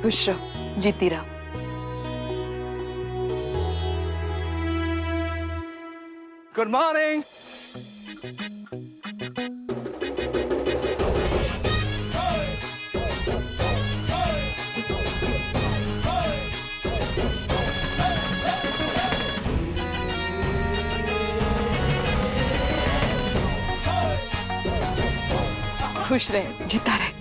खुश रहो, जीती रहो। Good morning. खुश रहे, जीता रहे।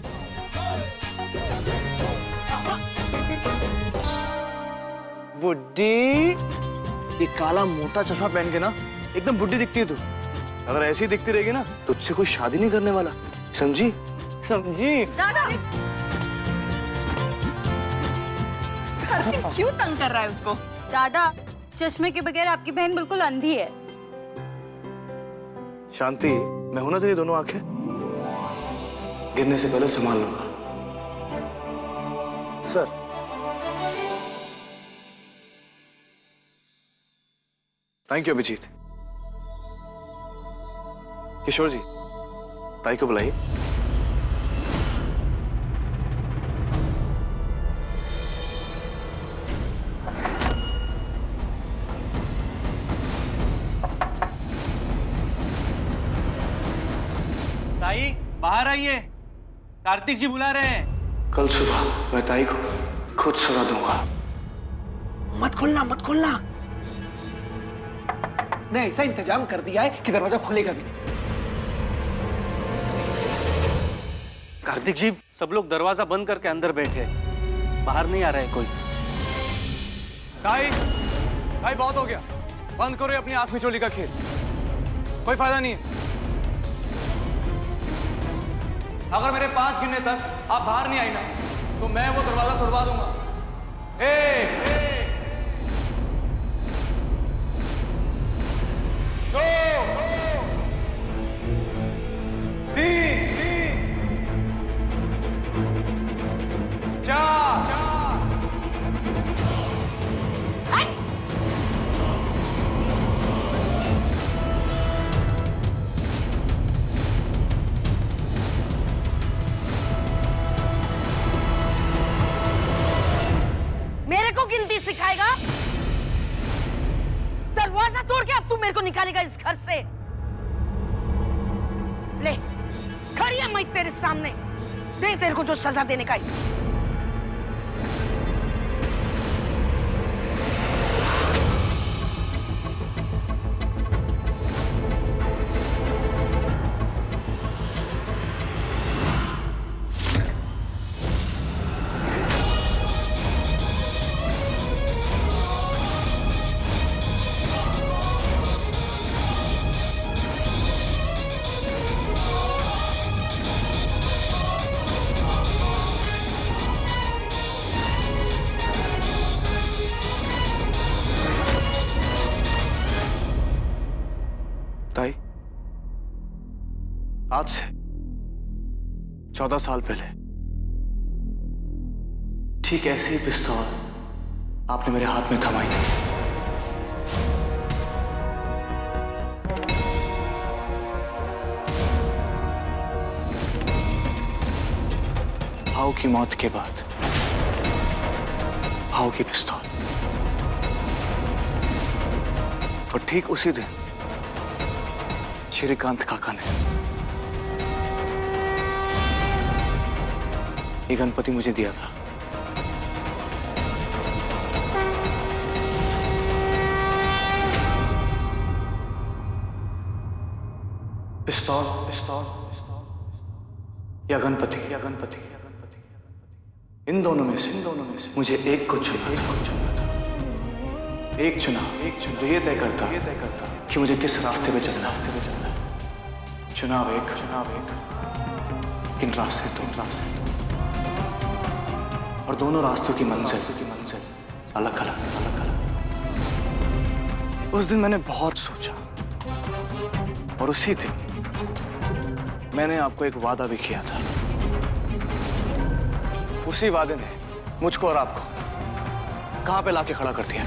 बुड्ढी, ये काला मोटा चश्मा पहन के ना एकदम बुड्ढी दिखती है तू। अगर ऐसी दिखती रहेगी ना तुझसे कोई शादी नहीं करने वाला, समझी? समझी? दादा क्यों तंग कर रहा है उसको? दादा, चश्मे के बगैर आपकी बहन बिल्कुल अंधी है। शांति, मैं हूं ना तेरी दोनों आंखें। गिरने से पहले संभाल लूंगा। Sir, thank you Abhijeet. Kishore ji, ताई को बुलाइए। ताई, बाहर आइए, कार्तिक जी बुला रहे हैं। कल सुबह मैं ताई को खुद सजा दूंगा। मत खोलना, मत खोलना। मैं ऐसा इंतजाम कर दिया है कि दरवाजा खुलेगा भी नहीं। कार्तिक जी, सब लोग दरवाजा बंद करके अंदर बैठे, बाहर नहीं आ रहा है कोई। ताई, ताई बहुत हो गया, बंद करो अपनी आंख में चोली का खेल, कोई फायदा नहीं है। अगर मेरे 5 गिनने तक आप बाहर नहीं आई ना तो मैं वो दरवाजा तोड़वा दूंगा। ए, दो, तीन, चार, मेरे को गिनती सिखाएगा? दरवाजा तोड़ के अब तू मेरे को निकालेगा इस घर से? ले, खड़ी है मैं तेरे सामने, दे तेरे को जो सजा देने का ही। ताई, आज से 14 साल पहले ठीक ऐसे ही पिस्तौल आपने मेरे हाथ में थमाई थी। भाव की मौत के बाद भाव की पिस्तौल, और ठीक उसी दिन श्रीकांत काका ने ये गणपति मुझे दिया था। पिस्तौल, पिस्तौल, या गणपति, या गणपति, या गणपति, इन दोनों में से मुझे एक को चुना था। एक चुनाव जो ये तय करता कि मुझे किस रास्ते पे चलना है। चुनाव एक, किन रास्ते तो और दोनों रास्तों की मंजिल अलग अलग। उस दिन मैंने बहुत सोचा और उसी दिन मैंने आपको एक वादा भी किया था। उसी वादे ने मुझको और आपको कहां पे लाके खड़ा कर दिया।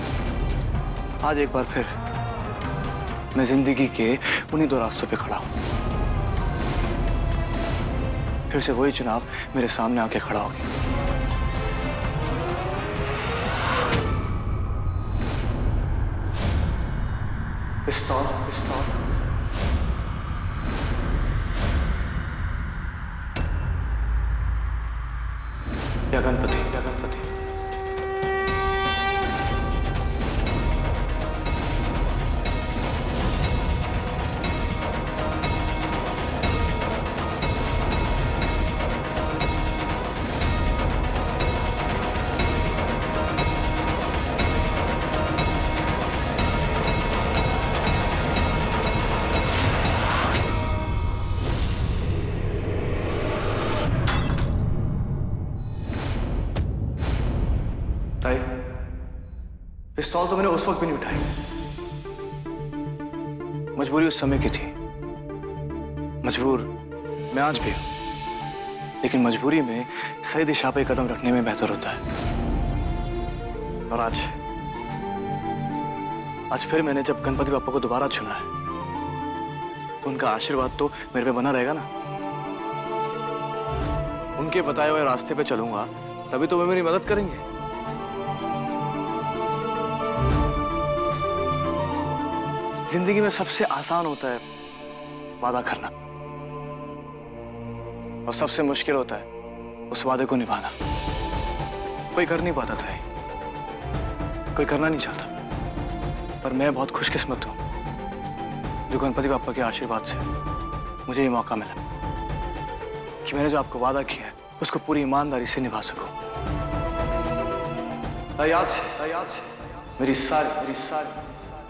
आज एक बार फिर मैं जिंदगी के उन्हीं 2 रास्तों पे खड़ा हूं। फिर से वही चुनाव मेरे सामने आके खड़ा हो गया। पिस्तौल पिस्तौल या गणपति या गणपति ताई, पिस्तौल तो मैंने उस वक्त भी नहीं उठाई। मजबूरी उस समय की थी। मजबूर मैं आज भी हूं, लेकिन मजबूरी में सही दिशा पे कदम रखने में बेहतर होता है। और आज फिर मैंने जब गणपति बापा को दोबारा चुना है, तो उनका आशीर्वाद तो मेरे पे बना रहेगा ना। उनके बताए हुए रास्ते पे चलूंगा, तभी तो वे मेरी मदद करेंगे। जिंदगी में सबसे आसान होता है वादा करना, और सबसे मुश्किल होता है उस वादे को निभाना। कोई कर नहीं पाता था, कोई करना नहीं चाहता, पर मैं बहुत खुशकिस्मत हूं जो गणपति बापा के आशीर्वाद से मुझे ये मौका मिला कि मैंने जो आपको वादा किया है उसको पूरी ईमानदारी से निभा सकूं। याद से मेरी सारी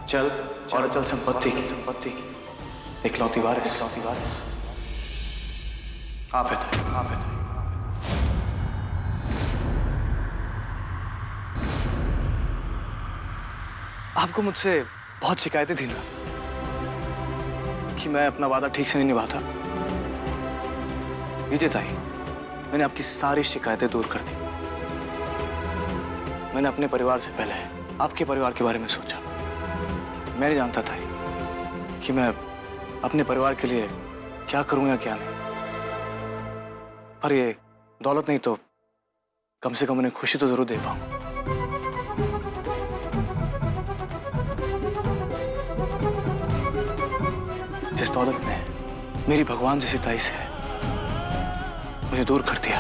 चल और अचल संपत्ति की इकलौती वारिस आप है। आपको मुझसे बहुत शिकायतें थी ना कि मैं अपना वादा ठीक से नहीं निभाता। लीजिए ताई, मैंने आपकी सारी शिकायतें दूर कर दी। मैंने अपने परिवार से पहले आपके परिवार के बारे में सोचा। मैं नहीं जानता था कि मैं अपने परिवार के लिए क्या करूं या क्या नहीं, पर ये दौलत नहीं तो कम से कम उन्हें खुशी तो जरूर दे पाऊं। जिस दौलत ने मेरी भगवान जैसी ताई से मुझे दूर कर दिया,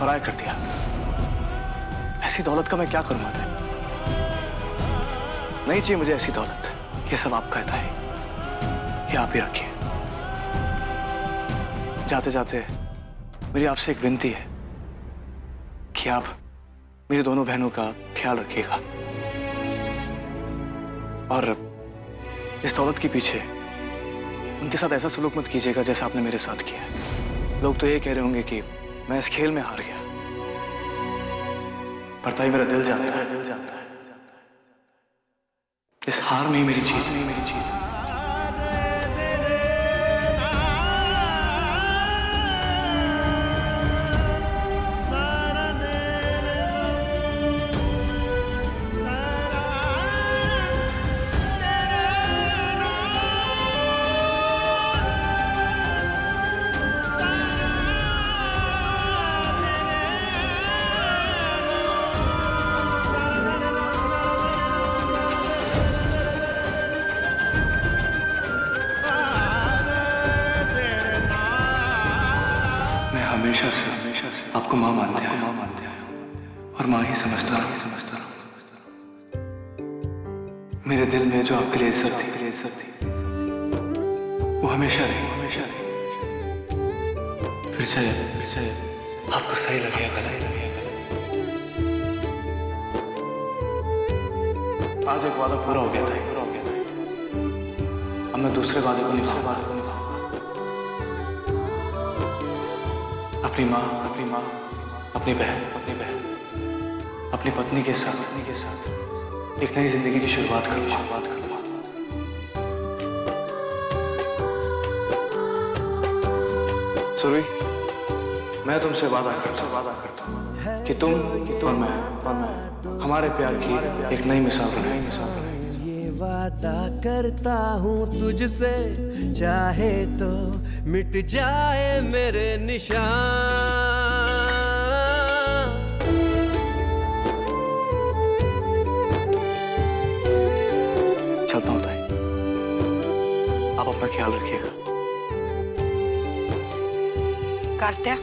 पराया कर दिया, ऐसी दौलत का मैं क्या करूंगा ताई? नहीं चाहिए मुझे ऐसी दौलत। ये सब आपका है ताई, ये आप ही रखिए। जाते जाते मेरी आपसे एक विनती है कि आप मेरी दोनों बहनों का ख्याल रखिएगा, और इस दौलत के पीछे उनके साथ ऐसा सलूक मत कीजिएगा जैसा आपने मेरे साथ किया। लोग तो ये कह रहे होंगे कि मैं इस खेल में हार गया, पर ताई मेरा दिल जानता है, इस हार में ही मेरी जीत नहीं, मेरी जीत। हमेशा से आपको माँ मानते हैं, और माँ ही समझता रहा। मेरे दिल में जो आपके लिए इज्जत थी, वो हमेशा रही। फिर चाहे आपको सही लगेगा। आज एक वादा पूरा हो गया था, अब मैं दूसरे वादे को निभाऊंगा। अपनी माँ, अपनी बहन, अपनी पत्नी के साथ एक नई जिंदगी की शुरुआत करूंगा। सुरभि, मैं तुमसे वादा करता हूँ कि तुम और मैं हमारे प्यार की एक नई मिसाल बनाएंगे। ये वादा करता हूँ तुझसे, चाहे तो मिट जाए मेरे निशान। चलता हूँ ताई। अपना ख्याल रखिएगा। कार्त्या,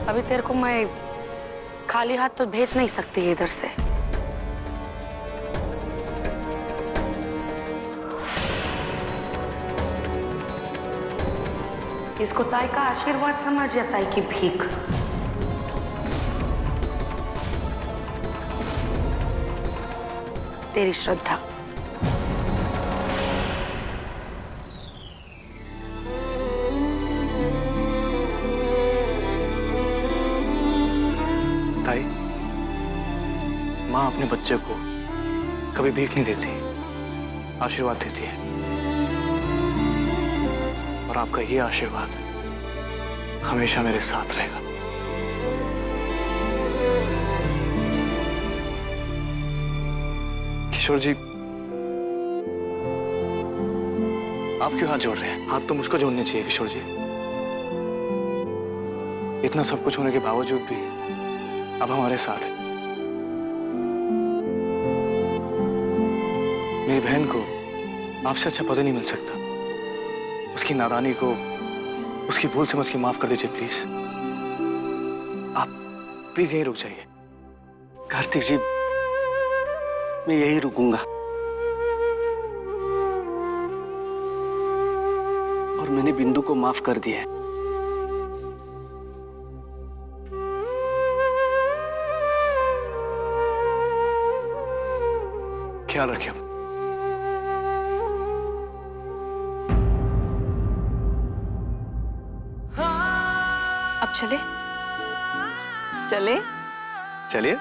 अभी तेरे को मैं खाली हाथ तो भेज नहीं सकती इधर से। इसको ताई का आशीर्वाद समझ या ताई की भीख। तेरी श्रद्धा। ताई, माँ अपने बच्चे को कभी भीख नहीं देती, आशीर्वाद देती है। और आपका ये आशीर्वाद हमेशा मेरे साथ रहेगा। किशोर जी, आप क्यों हाथ जोड़ रहे हैं? हाथ तो मुझको जोड़ने चाहिए किशोर जी। इतना सब कुछ होने के बावजूद भी अब हमारे साथ है। मेरी बहन को आपसे अच्छा पता नहीं मिल सकता। उसकी नादानी को, उसकी भूल समझ के माफ कर दीजिए प्लीज। आप प्लीज यहीं रुक जाइए। कार्तिक जी, मैं यही रुकूंगा। और मैंने बिंदु को माफ कर दिया है। ख्याल रखिए। अब चले चले। चलिए।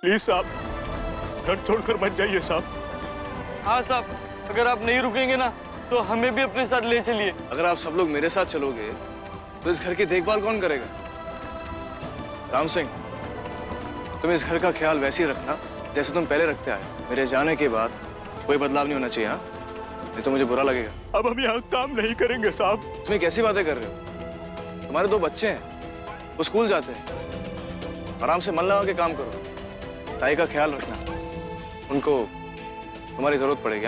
प्लीज साहब, घर छोड़कर मत जाइए साहब। हाँ साहब, अगर आप नहीं रुकेंगे ना तो हमें भी अपने साथ ले चलिए। अगर आप सब लोग मेरे साथ चलोगे तो इस घर की देखभाल कौन करेगा? राम सिंह, तुम इस घर का ख्याल वैसे ही रखना जैसे तुम पहले रखते आए। मेरे जाने के बाद कोई बदलाव नहीं होना चाहिए, हाँ? नहीं तो मुझे बुरा लगेगा। अब हम यहाँ काम नहीं करेंगे साहब। तुम कैसी बातें कर रहे हो? तुम्हारे 2 बच्चे हैं, वो स्कूल जाते हैं। आराम से मन लगा के काम करो। ताई का ख्याल रखना, उनको तुम्हारी जरूरत पड़ेगी।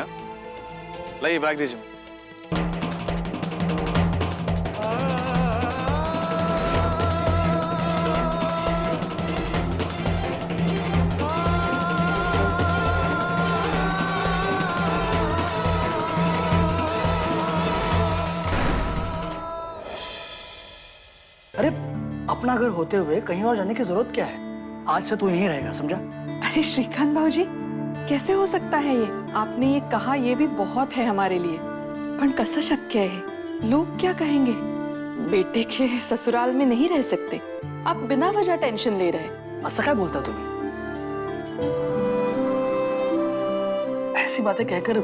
लाइए बैग दीजिए। अरे अपना घर होते हुए कहीं और जाने की जरूरत क्या है? आज से तू यहीं रहेगा, समझा? अरे श्रीकांत भाऊजी, कैसे हो सकता है ये? आपने ये कहा ये भी बहुत है हमारे लिए, पर कसं शक्य है? लोग क्या कहेंगे? बेटे के ससुराल में नहीं रह सकते, आप बिना वजह टेंशन ले रहे। ऐसा क्या बोलता तुम्हें? ऐसी बातें कहकर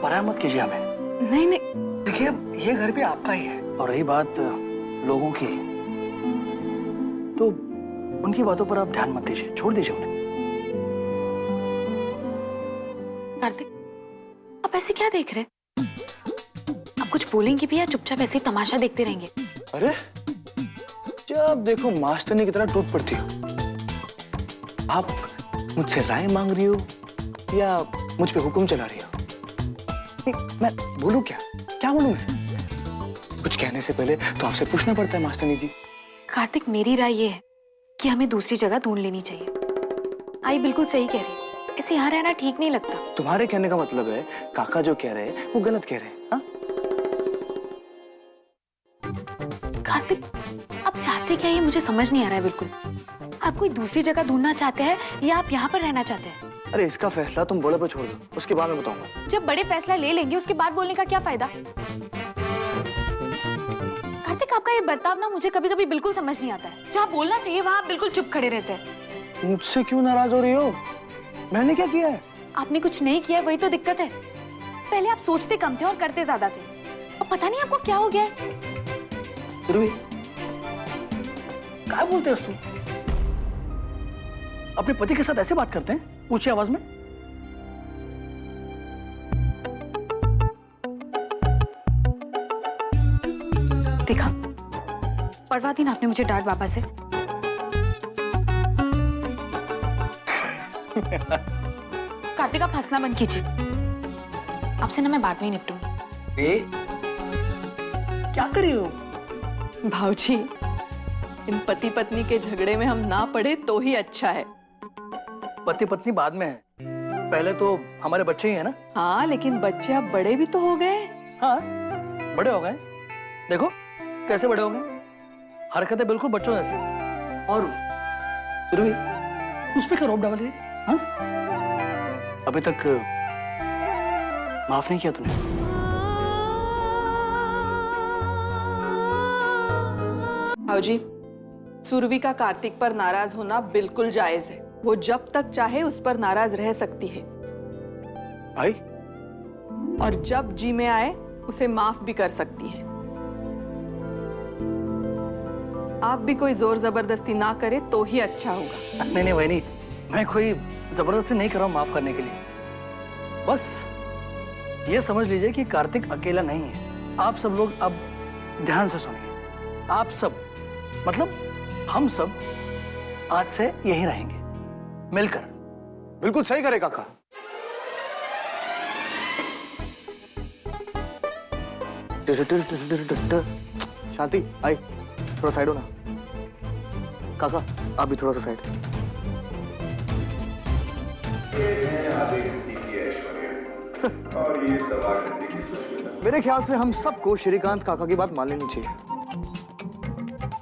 पराया मत कीजिए हमें। नहीं नहीं, देखिए ये घर भी आपका ही है, और रही बात लोगों की, तो उनकी बातों पर आप ध्यान मत दीजिए, छोड़ दीजिए उन्हें। कार्तिक, आप ऐसे क्या देख रहे? आप कुछ बोलेंगे भी या चुपचाप ऐसे ही तमाशा देखते रहेंगे? अरे जब देखो मास्टरनी की तरह टूट पड़ती हो। आप मुझसे राय मांग रही हो या मुझ पे हुक्म चला रही हो? मैं बोलूं क्या? क्या बोलूं मैं? कुछ कहने से पहले तो आपसे पूछना पड़ता है मास्टरनी जी। कार्तिक, मेरी राय ये है कि हमें दूसरी जगह ढूंढ लेनी चाहिए। आई बिल्कुल सही कह रही है, ऐसे यहाँ रहना ठीक नहीं लगता। तुम्हारे कहने का मतलब है काका जो कह रहे हैं वो गलत कह रहे हैं, हाँ? कार्तिक, आप चाहते क्या ये मुझे समझ नहीं आ रहा है बिल्कुल। आप कोई दूसरी जगह ढूंढना चाहते हैं या आप यहाँ पर रहना चाहते हैं? अरे इसका फैसला तुम बोले पर छोड़ दो, उसके बाद मैं बताऊंगा। जब बड़े फैसला ले लेंगे उसके बाद बोलने का क्या फायदा? कार्तिक, आपका ये बर्ताव ना मुझे कभी कभी बिल्कुल समझ नहीं आता है। जहाँ बोलना चाहिए वहाँ आप बिल्कुल चुप खड़े रहते हैं। मुझसे क्यों नाराज हो रही हो? मैंने क्या किया है? आपने कुछ नहीं किया, वही तो दिक्कत है। पहले आप सोचते कम थे और करते ज्यादा थे। अब पता नहीं आपको क्या हो गया है। क्या बोलते हैं तू? अपने पति के साथ ऐसे बात करते हैं ऊंची आवाज में? देखा, पढ़वा दी ना आपने मुझे डांट वापस से। कार्तिक, आप हंसना बंद कीजिए। आपसे ना मैं बाद में ही निपटूंगी। क्या कर रही हो? भाऊजी, इन पति पत्नी के झगड़े में हम ना पड़े तो ही अच्छा है। पति पत्नी बाद में है, पहले तो हमारे बच्चे ही है ना। हाँ, लेकिन बच्चे अब बड़े भी तो हो गए। हाँ, बड़े हो गए। देखो कैसे बड़े हो गए, हरकतें बिल्कुल बच्चों जैसी। और फिर भी उस पे क्या रोब डाल रही है? हाँ? अभी तक माफ नहीं किया तूने। भाऊजी, सुरभि का कार्तिक पर नाराज होना बिल्कुल जायज है। वो जब तक चाहे उस पर नाराज रह सकती है भाई, और जब जी में आए उसे माफ भी कर सकती है। आप भी कोई जोर जबरदस्ती ना करे तो ही अच्छा होगा। नहीं नहीं वही नहीं, मैं कोई जबरदस्ती नहीं कर रहा हूं माफ करने के लिए। बस ये समझ लीजिए कि कार्तिक अकेला नहीं है। आप सब लोग अब ध्यान से सुनिए। आप सब मतलब हम सब आज से यहीं रहेंगे मिलकर। बिल्कुल सही करे काका। शांति, आई थोड़ा साइड हो ना। काका आप भी थोड़ा सा साइड। मेरे ख्याल से हम सबको श्रीकांत काका की बात मान लेनी चाहिए।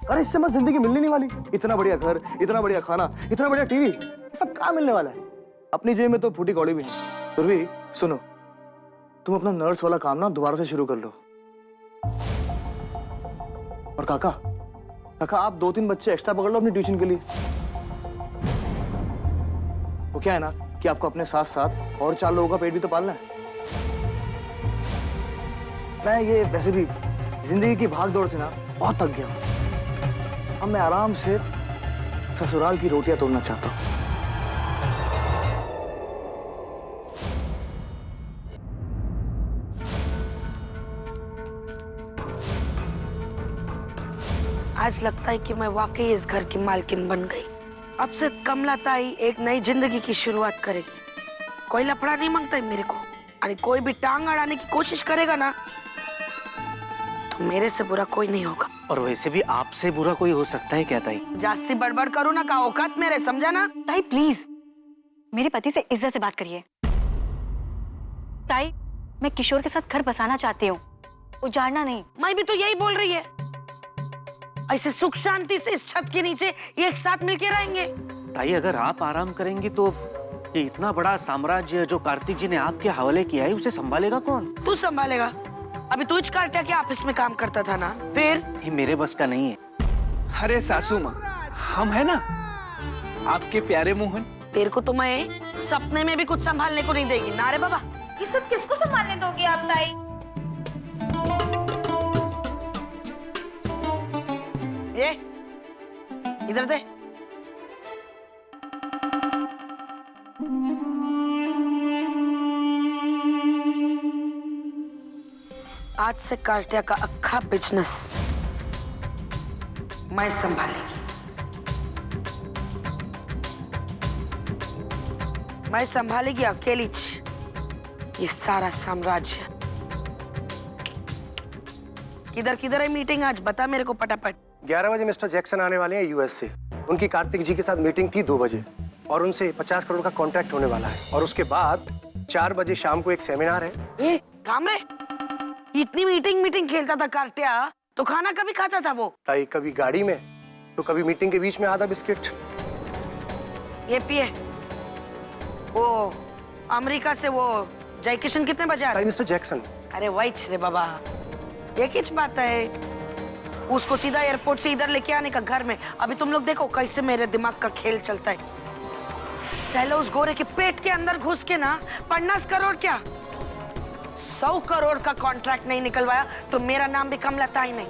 अरे इससे मत जिंदगी मिलने नहीं वाली। इतना बढ़िया घर, इतना बढ़िया खाना, इतना बढ़िया टीवी, सब कहाँ मिलने वाला है? अपनी जेब में तो फूटी कौड़ी भी नहीं। फिर भी सुनो, तुम अपना नर्स वाला काम ना दोबारा से शुरू कर लो। और काका, काका आप 2-3 बच्चे एक्स्ट्रा पकड़ लो अपनी ट्यूशन के लिए। वो क्या है ना कि आपको अपने साथ साथ और 4 लोगों का पेट भी तो पालना है। मैं ये वैसे भी जिंदगी की भाग दौड़ से ना बहुत थक गया हूं। अब मैं आराम से ससुराल की रोटियां तोड़ना चाहता हूं। आज लगता है कि मैं वाकई इस घर की मालकिन बन गई। अब से कमला ताई एक नई जिंदगी की शुरुआत करेगी। कोई लफड़ा नहीं मांगता है मेरे को। अरे कोई भी टांग अड़ाने की कोशिश करेगा ना तो मेरे से बुरा कोई नहीं होगा। और वैसे भी आपसे बुरा कोई हो सकता है क्या ताई? जास्ती बड़बड़ करो ना का औकात मेरे, समझा ना? ताई प्लीज मेरे पति से इज्जत से बात करिए। ताई, मैं किशोर के साथ घर बसाना चाहती हूँ, उजाड़ना नहीं। मैं भी तो यही बोल रही है। ऐसे सुख शांति से इस छत के नीचे एक साथ मिलके रहेंगे। ताई अगर आप आराम करेंगी तो ये इतना बड़ा साम्राज्य जो कार्तिक जी ने आपके हवाले किया है उसे संभालेगा कौन? तू संभालेगा। अभी तू कार्टिया के ऑफिस में काम करता था ना, फिर ये मेरे बस का नहीं है। अरे सासू माँ, हम है ना आपके प्यारे मोहन। तेरे को तो मैं सपने में भी कुछ संभालने को नहीं देगी ना रे बाबा। ये सब किसको संभालने दोगे आप ताई? ये इधर दे। आज से कार्टिया का अक्खा बिजनेस मैं संभालेगी। मैं संभालेगी अकेली ये सारा साम्राज्य। किधर किधर है मीटिंग आज, बता मेरे को फटाफट। 11 बजे मिस्टर जैक्सन आने वाले हैं यूएस से। उनकी कार्तिक जी के साथ मीटिंग थी 2 बजे और उनसे 50 करोड़ का कॉन्ट्रैक्ट होने वाला है। और उसके बाद 4 बजे शाम को एक सेमिनार है। ए, कामरे, इतनी मीटिंग खेलता था कार्त्या, तो खाना कभी खाता था वो? ताई कभी गाड़ी में तो कभी मीटिंग के बीच में आधा बिस्किट। ये पिए। वो अमेरिका से वो जय किशन कितने बजे आ रहे? Mister Jackson. अरे वाइट्स रे बाबा, ये किस बात है? उसको सीधा एयरपोर्ट से इधर लेके आने का घर में। अभी तुम लोग देखो कैसे मेरे दिमाग का खेल चलता है। चलो उस गोरे के पेट के अंदर घुस के ना 50 करोड़ क्या 100 करोड़ का कॉन्ट्रैक्ट नहीं निकलवाया तो मेरा नाम भी कमलता ही नहीं।